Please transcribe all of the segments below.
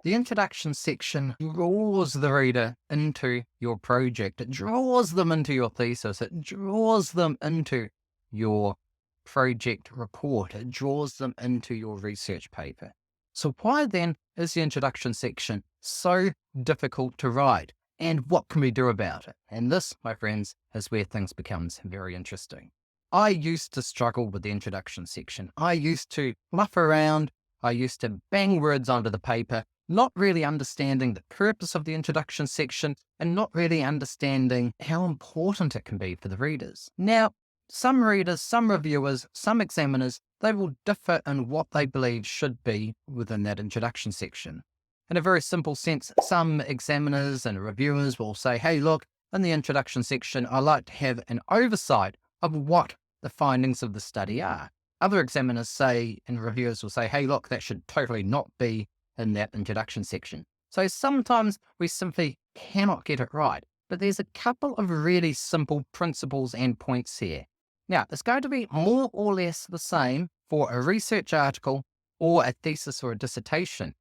The introduction section draws the reader into your project. It draws them into your thesis. It draws them into your project report. It draws them into your research paper. So why then is the introduction section so difficult to write? And what can we do about it? And this, my friends, is where things becomes very interesting. I used to struggle with the introduction section. I used to fluff around. I used to bang words onto the paper, not really understanding the purpose of the introduction section and not really understanding how important it can be for the readers. Now, some readers, some reviewers, some examiners, they will differ in what they believe should be within that introduction section. In a very simple sense, some examiners and reviewers will say, hey, look, in the introduction section, I like to have an oversight of what the findings of the study are. Other examiners say, and reviewers will say, hey, look, that should totally not be in that introduction section. So sometimes we simply cannot get it right. But there's a couple of really simple principles and points here. Now, it's going to be more or less the same for a research article or a thesis or a dissertation.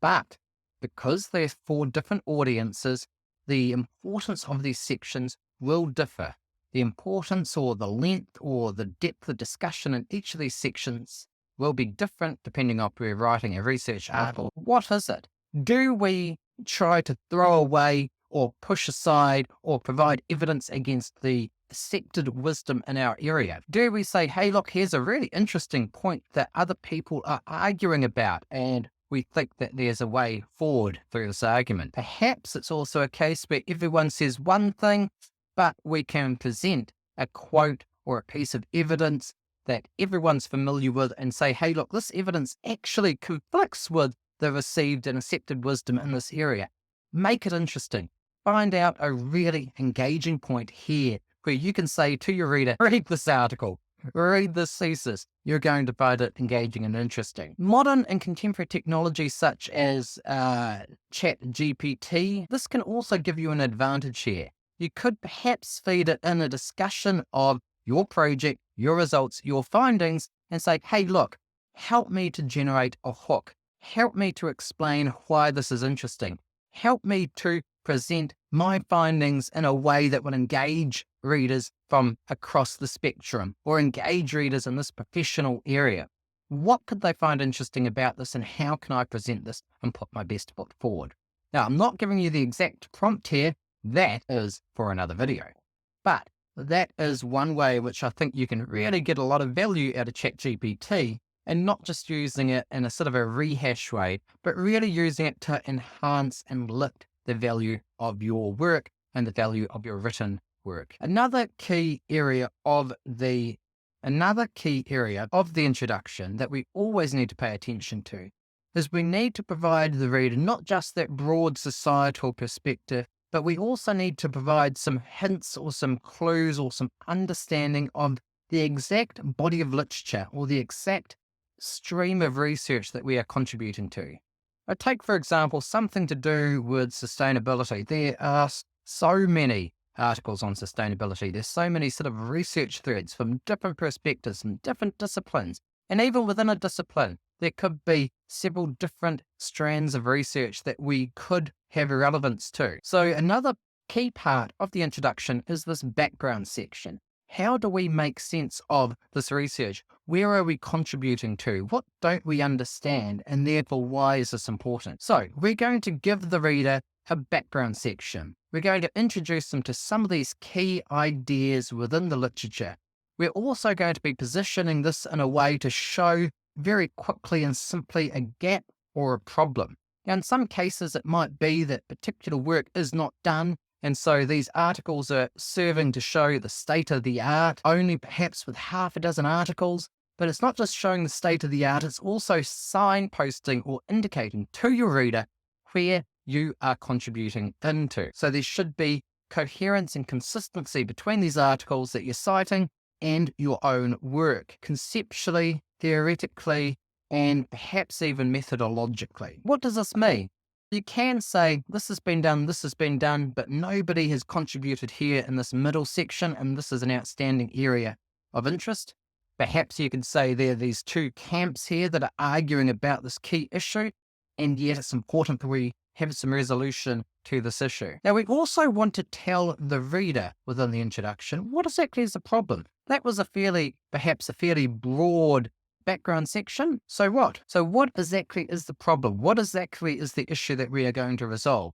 But because they're for different audiences, the importance of these sections will differ. The importance or the length or the depth of discussion in each of these sections will be different depending on if we're writing a research article. What is it? Do we try to throw away or push aside or provide evidence against the accepted wisdom in our area? Do we say, hey, look, here's a really interesting point that other people are arguing about, and we think that there's a way forward through this argument? Perhaps it's also a case where everyone says one thing, but we can present a quote or a piece of evidence that everyone's familiar with and say, hey, look, this evidence actually conflicts with the received and accepted wisdom in this area. Make it interesting. Find out a really engaging point here where you can say to your reader, read this article, read this thesis. You're going to find it engaging and interesting. Modern and contemporary technology such as ChatGPT, this can also give you an advantage here. You could perhaps feed it in a discussion of your project, your results, your findings, and say, hey, look, help me to generate a hook. Help me to explain why this is interesting. Help me to present my findings in a way that would engage readers from across the spectrum or engage readers in this professional area. What could they find interesting about this, and how can I present this and put my best foot forward? Now, I'm not giving you the exact prompt here. That is for another video. But that is one way which I think you can really get a lot of value out of ChatGPT, and not just using it in a sort of a rehash way, but really using it to enhance and lift the value of your work and the value of your written work. Another key area of the introduction that we always need to pay attention to is we need to provide the reader not just that broad societal perspective, but we also need to provide some hints or some clues or some understanding of the exact body of literature or the exact stream of research that we are contributing to. I take, for example, something to do with sustainability. There are so many articles on sustainability. There's so many sort of research threads from different perspectives, from different disciplines. And even within a discipline, there could be several different strands of research that we could have relevance to. So another key part of the introduction is this background section. How do we make sense of this research? Where are we contributing to? What don't we understand? And therefore, why is this important? So we're going to give the reader a background section. We're going to introduce them to some of these key ideas within the literature. We're also going to be positioning this in a way to show very quickly and simply a gap or a problem. Now, in some cases, it might be that particular work is not done, and so these articles are serving to show the state of the art, only perhaps with half a dozen articles. But it's not just showing the state of the art, it's also signposting or indicating to your reader where you are contributing into. So there should be coherence and consistency between these articles that you're citing and your own work, conceptually, theoretically, and perhaps even methodologically. What does this mean? You can say, this has been done, but nobody has contributed here in this middle section, and this is an outstanding area of interest. Perhaps you could say there are these two camps here that are arguing about this key issue, and yet it's important that we have some resolution to this issue. Now, we also want to tell the reader within the introduction what exactly is the problem. That was perhaps a fairly broad background section. So what? So what exactly is the problem? What exactly is the issue that we are going to resolve?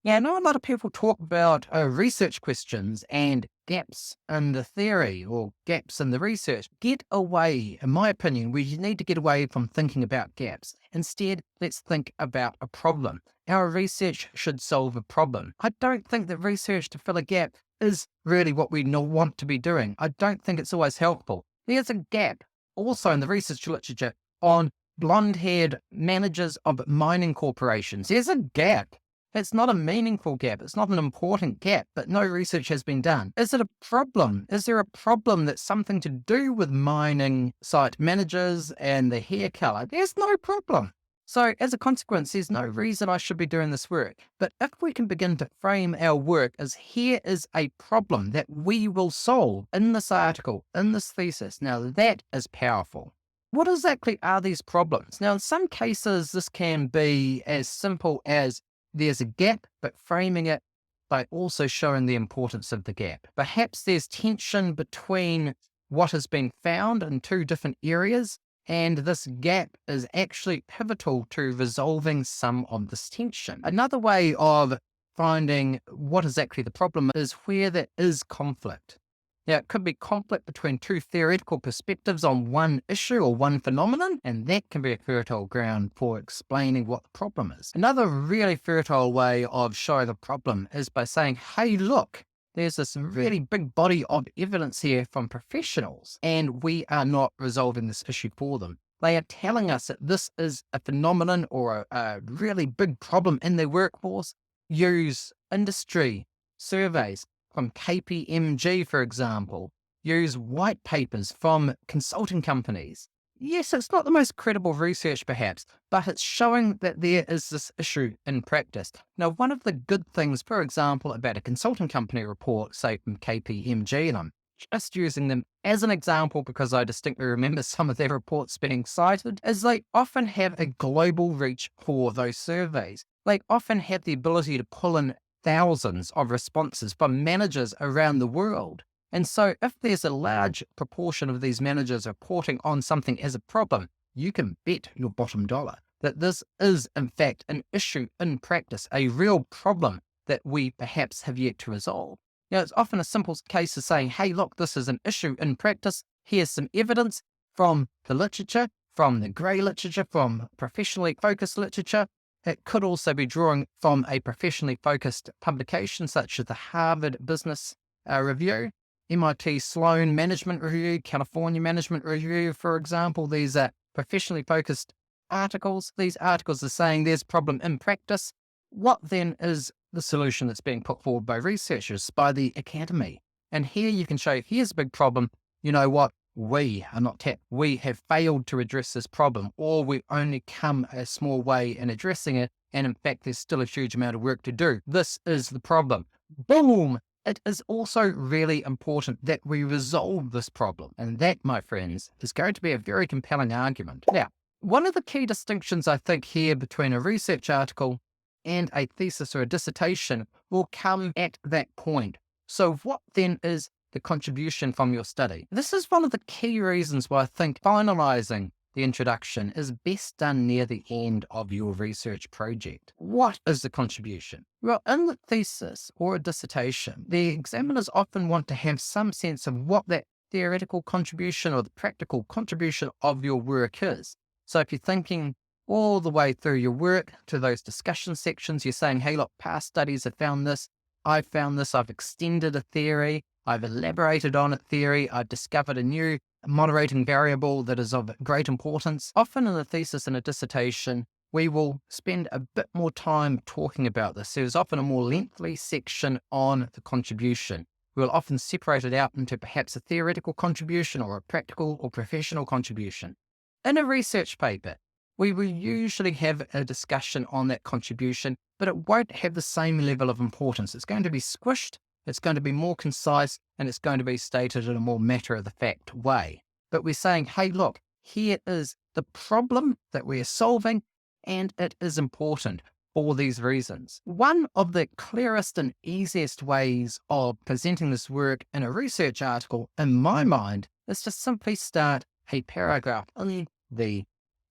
Yeah, I know a lot of people talk about research questions and gaps in the theory or gaps in the research. Get away, in my opinion, we need to get away from thinking about gaps. Instead, let's think about a problem. Our research should solve a problem. I don't think that research to fill a gap is really what we want to be doing. I don't think it's always helpful. There's a gap also in the research literature on blonde-haired managers of mining corporations. There's a gap. It's not a meaningful gap. It's not an important gap, but no research has been done. Is it a problem? Is there a problem that's something to do with mining site managers and the hair color? There's no problem. So as a consequence, there's no reason I should be doing this work. But if we can begin to frame our work as here is a problem that we will solve in this article, in this thesis, now that is powerful. What exactly are these problems? Now, in some cases, this can be as simple as there's a gap, but framing it by also showing the importance of the gap. Perhaps there's tension between what has been found in two different areas, and this gap is actually pivotal to resolving some of this tension. Another way of finding what exactly the problem is where there is conflict. Now, it could be conflict between two theoretical perspectives on one issue or one phenomenon, and that can be a fertile ground for explaining what the problem is. Another really fertile way of showing the problem is by saying, hey, look, there's this really big body of evidence here from professionals, and we are not resolving this issue for them. They are telling us that this is a phenomenon or a really big problem in their workforce. Use industry surveys from KPMG, for example. Use white papers from consulting companies. Yes, it's not the most credible research perhaps, but it's showing that there is this issue in practice. Now, one of the good things, for example, about a consulting company report, say from KPMG, and I'm just using them as an example because I distinctly remember some of their reports being cited, is they often have a global reach for those surveys. They often have the ability to pull in thousands of responses from managers around the world. And so if there's a large proportion of these managers reporting on something as a problem, you can bet your bottom dollar that this is, in fact, an issue in practice, a real problem that we perhaps have yet to resolve. Now, it's often a simple case of saying, hey, look, this is an issue in practice. Here's some evidence from the literature, from the grey literature, from professionally focused literature. It could also be drawing from a professionally focused publication such as the Harvard Business Review, MIT Sloan Management Review, California Management Review, for example. These are professionally focused articles. These articles are saying there's a problem in practice. What then is the solution that's being put forward by researchers, by the academy? And here you can show, here's a big problem. You know what? We have failed to address this problem, or we only come a small way in addressing it. And in fact, there's still a huge amount of work to do. This is the problem. Boom! It is also really important that we resolve this problem. And that, my friends, is going to be a very compelling argument. Now, one of the key distinctions I think here between a research article and a thesis or a dissertation will come at that point. So what then is the contribution from your study? This is one of the key reasons why I think finalizing the introduction is best done near the end of your research project. What is the contribution? Well, in the thesis or a dissertation, the examiners often want to have some sense of what that theoretical contribution or the practical contribution of your work is. So if you're thinking all the way through your work to those discussion sections, you're saying, hey, look, past studies have found this, I've found this, I've extended a theory, I've elaborated on a theory, I've discovered a new moderating variable that is of great importance. Often in a thesis and a dissertation, we will spend a bit more time talking about this. There's often a more lengthy section on the contribution. We'll often separate it out into perhaps a theoretical contribution or a practical or professional contribution. In a research paper, we will usually have a discussion on that contribution, but it won't have the same level of importance. It's going to be squished, it's going to be more concise, and it's going to be stated in a more matter-of-the-fact way. But we're saying, hey, look, here is the problem that we're solving, and it is important for these reasons. One of the clearest and easiest ways of presenting this work in a research article, in my mind, is to simply start a paragraph in the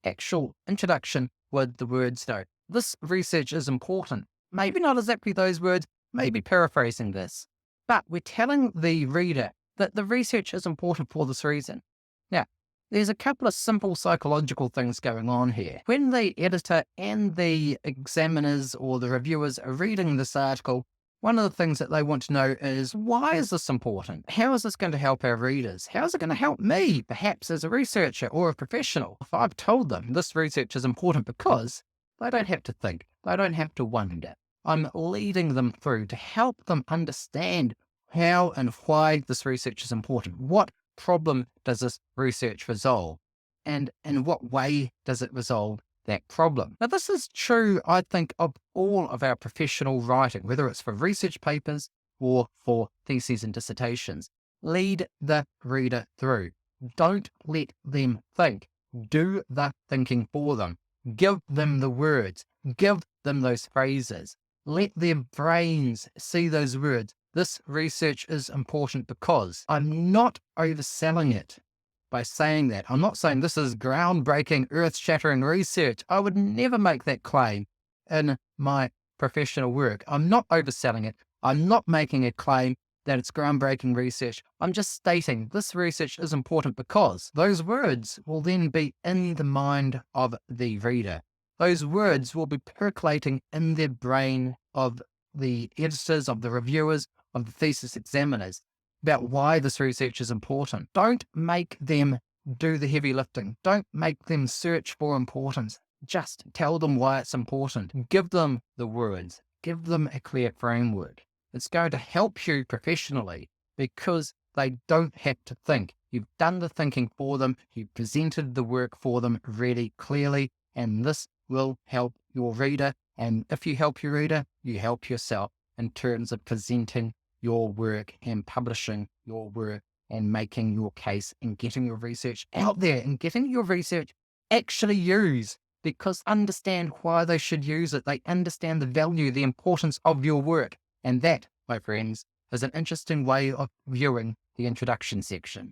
actual introduction with the words, "No, this research is important." Maybe not exactly those words, maybe paraphrasing this, but we're telling the reader that the research is important for this reason. Now, there's a couple of simple psychological things going on here. When the editor and the examiners or the reviewers are reading this article, one of the things that they want to know is, why is this important? How is this going to help our readers? How is it going to help me, perhaps as a researcher or a professional? If I've told them this research is important because, they don't have to think, they don't have to wonder. I'm leading them through to help them understand how and why this research is important. What problem does this research resolve? And in what way does it resolve that problem? Now, this is true, I think, of all of our professional writing, whether it's for research papers or for theses and dissertations. Lead the reader through. Don't let them think. Do the thinking for them. Give them the words. Give them those phrases. Let their brains see those words. This research is important because. I'm not overselling it by saying that. I'm not saying this is groundbreaking, earth-shattering research. I would never make that claim in my professional work. I'm not overselling it. I'm not making a claim that it's groundbreaking research. I'm just stating this research is important because those words will then be in the mind of the reader. Those words will be percolating in their brain of the editors, of the reviewers, of the thesis examiners about why this research is important. Don't make them do the heavy lifting. Don't make them search for importance. Just tell them why it's important. Give them the words. Give them a clear framework. It's going to help you professionally because they don't have to think. You've done the thinking for them. You've presented the work for them really clearly, and this will help your reader. And if you help your reader, you help yourself in terms of presenting your work and publishing your work and making your case and getting your research out there and getting your research actually used, because understand why they should use it. They understand the value, the importance of your work. And that, my friends, is an interesting way of viewing the introduction section.